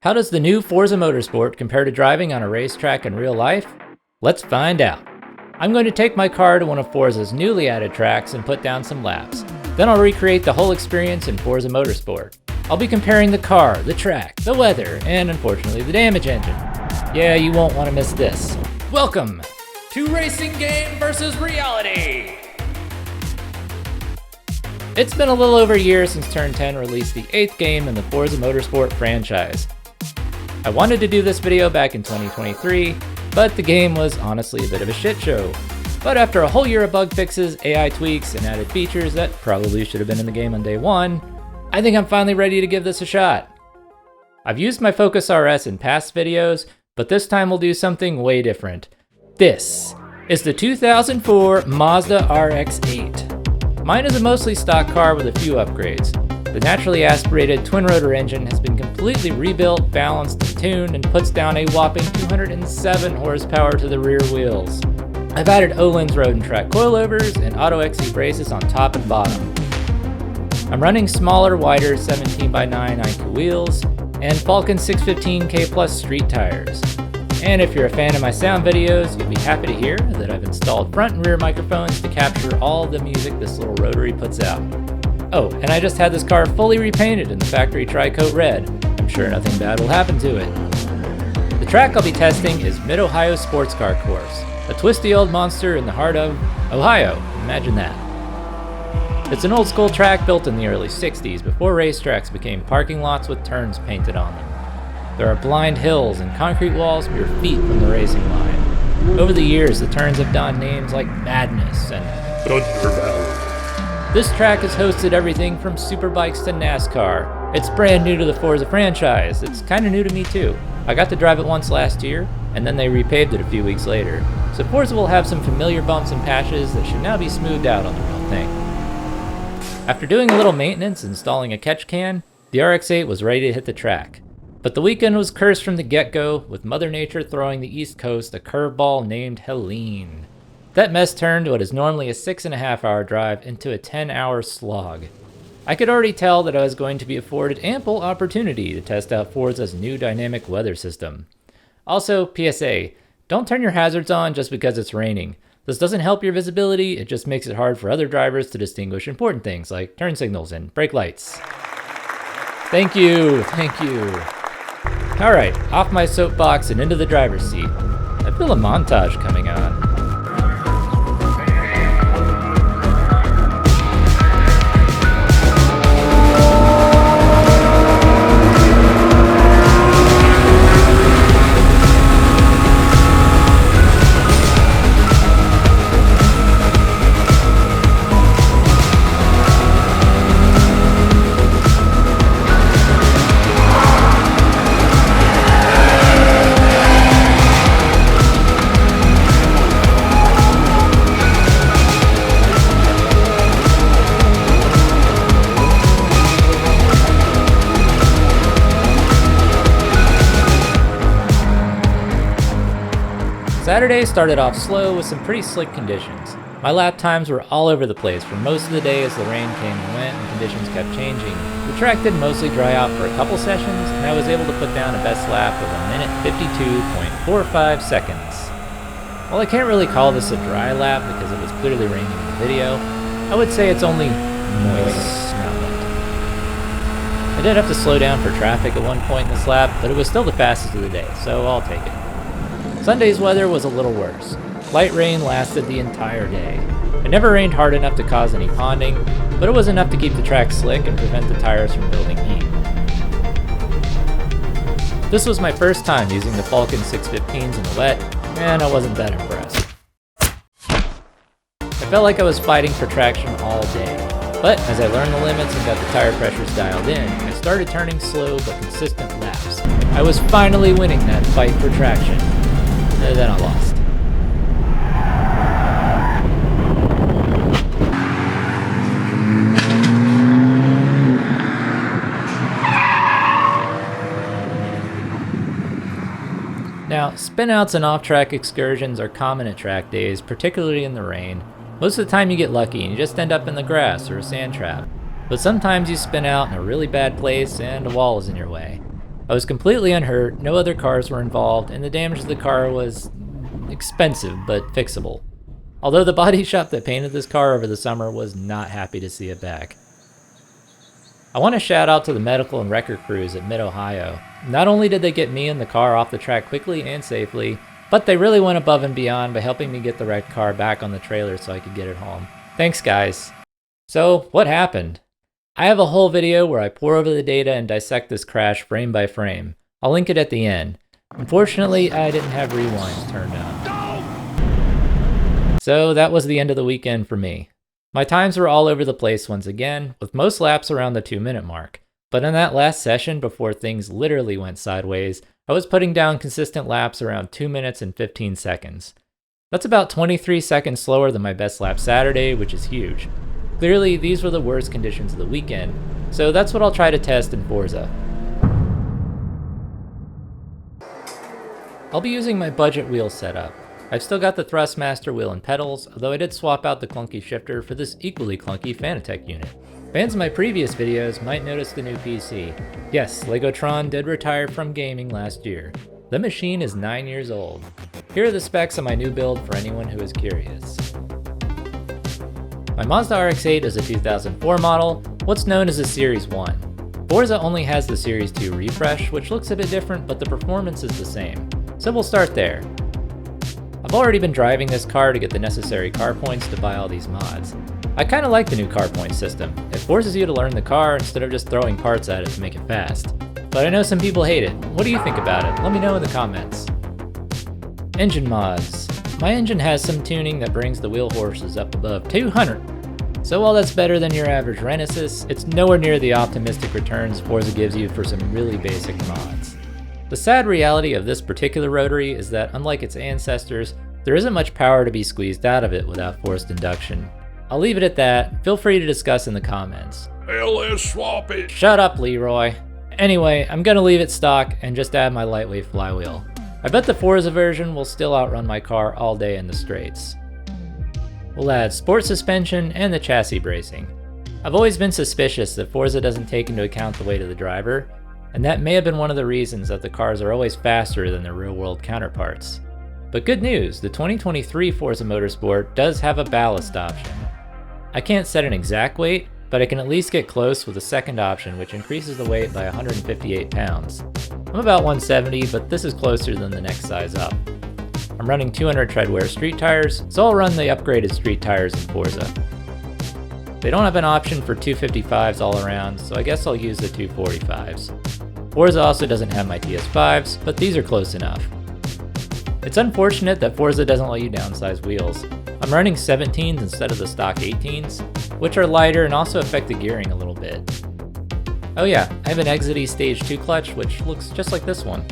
How does the new Forza Motorsport compare to driving on a racetrack in real life? Let's find out. I'm going to take my car to one of Forza's newly added tracks and put down some laps. Then I'll recreate the whole experience in Forza Motorsport. I'll be comparing the car, the track, the weather, and unfortunately the damage engine. Yeah, you won't want to miss this. Welcome to Racing Game versus Reality! It's been a little over a year since Turn 10 released the 8th game in the Forza Motorsport franchise. I wanted to do this video back in 2023, but the game was honestly a bit of a shit show. But after a whole year of bug fixes, AI tweaks, and added features that probably should have been in the game on day one, I think I'm finally ready to give this a shot. I've used my Focus RS in past videos, but this time we'll do something way different. This is the 2004 Mazda RX-8. Mine is a mostly stock car with a few upgrades. The naturally aspirated twin-rotor engine has been completely rebuilt, balanced, and tuned, and puts down a whopping 207 horsepower to the rear wheels. I've added Öhlins road and track coilovers and Auto XC braces on top and bottom. I'm running smaller, wider 17x9 Ica wheels and Falken 615K Plus street tires. And if you're a fan of my sound videos, you'll be happy to hear that I've installed front and rear microphones to capture all the music this little rotary puts out. Oh, and I just had this car fully repainted in the factory tri-coat red. I'm sure nothing bad will happen to it. The track I'll be testing is Mid-Ohio Sports Car Course, a twisty old monster in the heart of Ohio. Imagine that. It's an old school track built in the early 60s before racetracks became parking lots with turns painted on them. There are blind hills and concrete walls mere feet from the racing line. Over the years, the turns have donned names like Madness and Thunder Valley. This track has hosted everything from superbikes to NASCAR. It's brand new to the Forza franchise. It's kinda new to me too. I got to drive it once last year, and then they repaved it a few weeks later. So Forza will have some familiar bumps and patches that should now be smoothed out on the real thing. After doing a little maintenance and installing a catch can, the RX-8 was ready to hit the track. But the weekend was cursed from the get-go, with Mother Nature throwing the East Coast a curveball named Helene. That mess turned what is normally a 6.5-hour drive into a 10-hour slog. I could already tell that I was going to be afforded ample opportunity to test out Forza's new dynamic weather system. Also, PSA, don't turn your hazards on just because it's raining. This doesn't help your visibility, it just makes it hard for other drivers to distinguish important things like turn signals and brake lights. Thank you. Alright, off my soapbox and into the driver's seat. I feel a montage coming on. Saturday started off slow with some pretty slick conditions. My lap times were all over the place for most of the day as the rain came and went and conditions kept changing. The track did mostly dry out for a couple sessions, and I was able to put down a best lap of 1:52.45 seconds. While I can't really call this a dry lap because it was clearly raining in the video, I would say it's only moist, not wet. I did have to slow down for traffic at one point in this lap, but it was still the fastest of the day, so I'll take it. Sunday's weather was a little worse. Light rain lasted the entire day. It never rained hard enough to cause any ponding, but it was enough to keep the track slick and prevent the tires from building heat. This was my first time using the Falken 615s in the wet, and I wasn't that impressed. I felt like I was fighting for traction all day, but as I learned the limits and got the tire pressures dialed in, I started turning slow but consistent laps. I was finally winning that fight for traction. Then I lost. Now, spinouts and off-track excursions are common at track days, particularly in the rain. Most of the time you get lucky and you just end up in the grass or a sand trap. But sometimes you spin out in a really bad place and a wall is in your way. I was completely unhurt, no other cars were involved, and the damage to the car was expensive but fixable. Although the body shop that painted this car over the summer was not happy to see it back. I want to shout out to the medical and wrecker crews at Mid-Ohio. Not only did they get me and the car off the track quickly and safely, but they really went above and beyond by helping me get the wrecked car back on the trailer so I could get it home. Thanks, guys. So, what happened? I have a whole video where I pour over the data and dissect this crash frame by frame. I'll link it at the end. Unfortunately, I didn't have rewinds turned on. So that was the end of the weekend for me. My times were all over the place once again, with most laps around the 2-minute mark. But in that last session, before things literally went sideways, I was putting down consistent laps around 2 minutes and 15 seconds. That's about 23 seconds slower than my best lap Saturday, which is huge. Clearly, these were the worst conditions of the weekend, so that's what I'll try to test in Forza. I'll be using my budget wheel setup. I've still got the Thrustmaster wheel and pedals, although I did swap out the clunky shifter for this equally clunky Fanatec unit. Fans of my previous videos might notice the new PC. Yes, Legotron did retire from gaming last year. The machine is 9 years old. Here are the specs of my new build for anyone who is curious. My Mazda RX-8 is a 2004 model, what's known as a Series 1. Forza only has the Series 2 refresh, which looks a bit different, but the performance is the same. So we'll start there. I've already been driving this car to get the necessary car points to buy all these mods. I kinda like the new car point system. It forces you to learn the car instead of just throwing parts at it to make it fast. But I know some people hate it. What do you think about it? Let me know in the comments. Engine mods. My engine has some tuning that brings the wheel horses up above 200. So while that's better than your average Renesis, it's nowhere near the optimistic returns Forza gives you for some really basic mods. The sad reality of this particular rotary is that unlike its ancestors, there isn't much power to be squeezed out of it without forced induction. I'll leave it at that. Feel free to discuss in the comments. LS swap it. Shut up, Leroy. Anyway, I'm gonna leave it stock and just add my lightweight flywheel. I bet the Forza version will still outrun my car all day in the straights. We'll add sport suspension and the chassis bracing. I've always been suspicious that Forza doesn't take into account the weight of the driver, and that may have been one of the reasons that the cars are always faster than their real-world counterparts. But good news, the 2023 Forza Motorsport does have a ballast option. I can't set an exact weight, but I can at least get close with a second option, which increases the weight by 158 pounds. I'm about 170, but this is closer than the next size up. I'm running 200 treadwear street tires, so I'll run the upgraded street tires in Forza. They don't have an option for 255s all around, so I guess I'll use the 245s. Forza also doesn't have my TS5s, but these are close enough. It's unfortunate that Forza doesn't let you downsize wheels. I'm running 17s instead of the stock 18s, which are lighter and also affect the gearing a little bit. Oh yeah, I have an Exity Stage 2 clutch, which looks just like this one.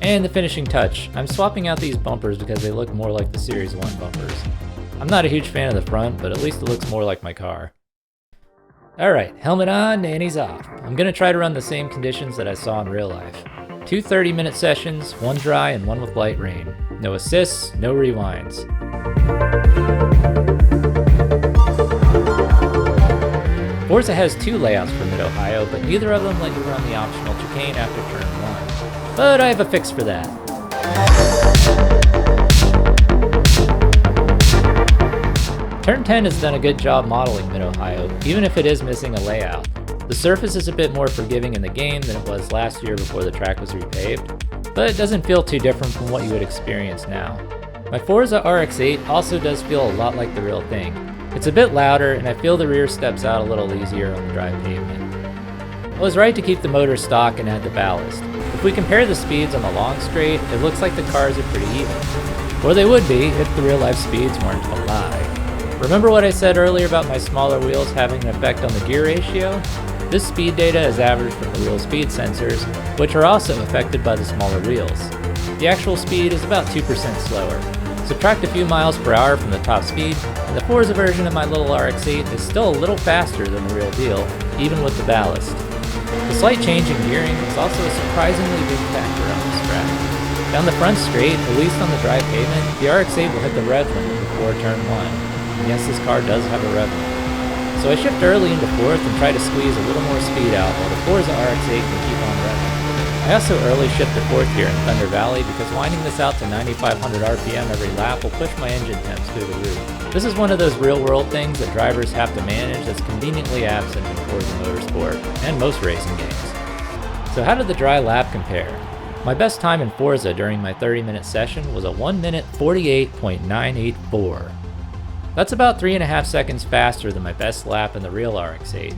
And the finishing touch, I'm swapping out these bumpers because they look more like the Series 1 bumpers. I'm not a huge fan of the front, but at least it looks more like my car. Alright, helmet on, nannies off. I'm gonna try to run the same conditions that I saw in real life. 2 30-minute sessions, one dry and one with light rain. No assists, no rewinds. Forza has 2 layouts for Mid-Ohio, but neither of them let you run the optional chicane after turn 1. But I have a fix for that. Turn 10 has done a good job modeling Mid-Ohio, even if it is missing a layout. The surface is a bit more forgiving in the game than it was last year before the track was repaved, but it doesn't feel too different from what you would experience now. My Forza RX-8 also does feel a lot like the real thing. It's a bit louder, and I feel the rear steps out a little easier on the dry pavement. I was right to keep the motor stock and add the ballast. If we compare the speeds on the long straight, it looks like the cars are pretty even. Or they would be if the real life speeds weren't a lie. Remember what I said earlier about my smaller wheels having an effect on the gear ratio? This speed data is averaged from the wheel speed sensors, which are also affected by the smaller wheels. The actual speed is about 2% slower. Subtract a few miles per hour from the top speed, and the Forza version of my little RX-8 is still a little faster than the real deal, even with the ballast. The slight change in gearing is also a surprisingly big factor on this track. Down the front straight, at least on the dry pavement, the RX-8 will hit the rev limit before turn 1. Yes, this car does have a rev limit. So I shift early into 4th and try to squeeze a little more speed out while the Forza RX-8 can keep on revving. I also early shipped to 4th here in Thunder Valley because winding this out to 9,500 RPM every lap will push my engine temps through the roof. This is one of those real-world things that drivers have to manage that's conveniently absent in Forza Motorsport and most racing games. So how did the dry lap compare? My best time in Forza during my 30-minute session was a 1 minute 48.984. That's about 3.5 seconds faster than my best lap in the real RX-8.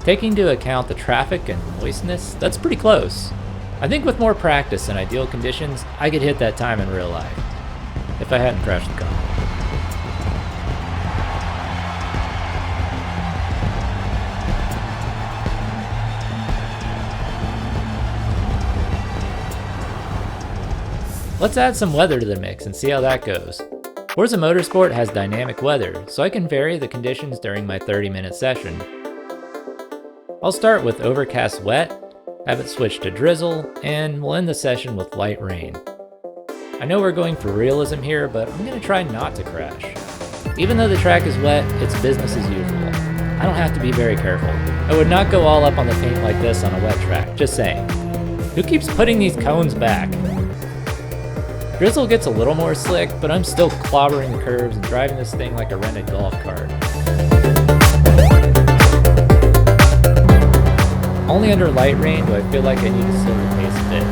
Taking into account the traffic and moistness, that's pretty close. I think with more practice and ideal conditions, I could hit that time in real life, if I hadn't crashed the car. Let's add some weather to the mix and see how that goes. Forza Motorsport has dynamic weather, so I can vary the conditions during my 30-minute session. I'll start with overcast wet, have it switch to drizzle, and we'll end the session with light rain. I know we're going for realism here, but I'm going to try not to crash. Even though the track is wet, it's business as usual. I don't have to be very careful. I would not go all up on the paint like this on a wet track, just saying. Who keeps putting these cones back? Drizzle gets a little more slick, but I'm still clobbering the curves and driving this thing like a rented golf cart. Only under light rain do I feel like I need to slow the pace a bit.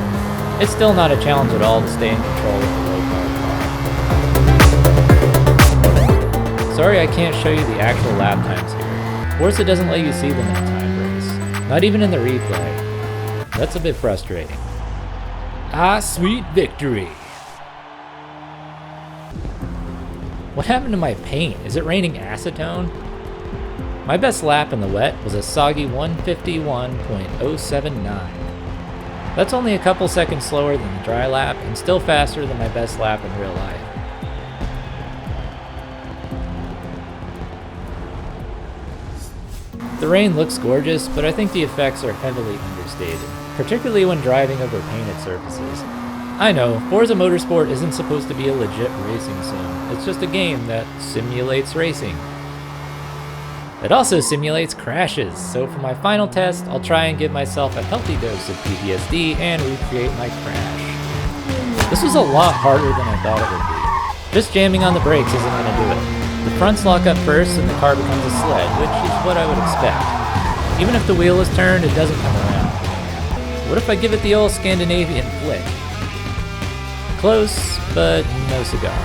It's still not a challenge at all to stay in control with the low power car. Sorry I can't show you the actual lap times here. Forza doesn't let you see them in a time race, not even in the replay. That's a bit frustrating. Ah, sweet victory! What happened to my paint? Is it raining acetone? My best lap in the wet was a soggy 151.079. That's only a couple seconds slower than the dry lap and still faster than my best lap in real life. The rain looks gorgeous, but I think the effects are heavily understated, particularly when driving over painted surfaces. I know, Forza Motorsport isn't supposed to be a legit racing sim, it's just a game that simulates racing. It also simulates crashes, so for my final test, I'll try and give myself a healthy dose of PTSD and recreate my crash. This was a lot harder than I thought it would be. Just jamming on the brakes isn't going to do it. The fronts lock up first and the car becomes a sled, which is what I would expect. Even if the wheel is turned, it doesn't come around. What if I give it the old Scandinavian flick? Close, but no cigar.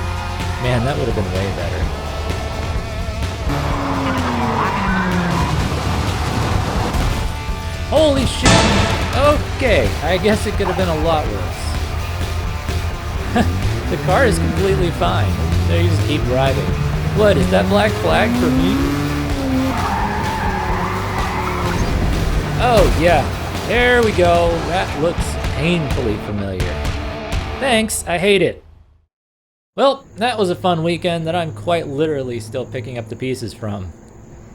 Man, that would have been way better. Holy shit! Okay, I guess it could have been a lot worse. The car is completely fine. So you just keep driving. What, is that black flag for me? Oh yeah, there we go. That looks painfully familiar. Thanks, I hate it. Well, that was a fun weekend that I'm quite literally still picking up the pieces from.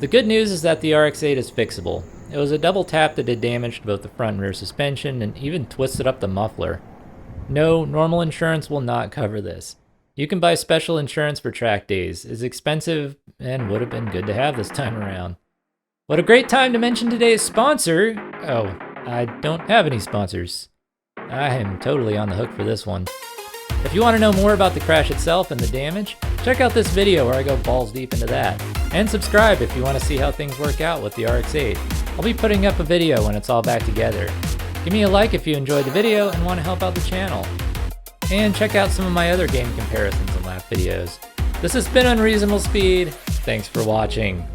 The good news is that the RX-8 is fixable. It was a double tap that did damage to both the front and rear suspension and even twisted up the muffler. No, normal insurance will not cover this. You can buy special insurance for track days. It's expensive and would have been good to have this time around. What a great time to mention today's sponsor. Oh, I don't have any sponsors. I am totally on the hook for this one. If you want to know more about the crash itself and the damage, check out this video where I go balls deep into that. And subscribe if you want to see how things work out with the RX-8. I'll be putting up a video when it's all back together. Give me a like if you enjoyed the video and want to help out the channel. And check out some of my other game comparisons and lap videos. This has been Unreasonable Speed. Thanks for watching.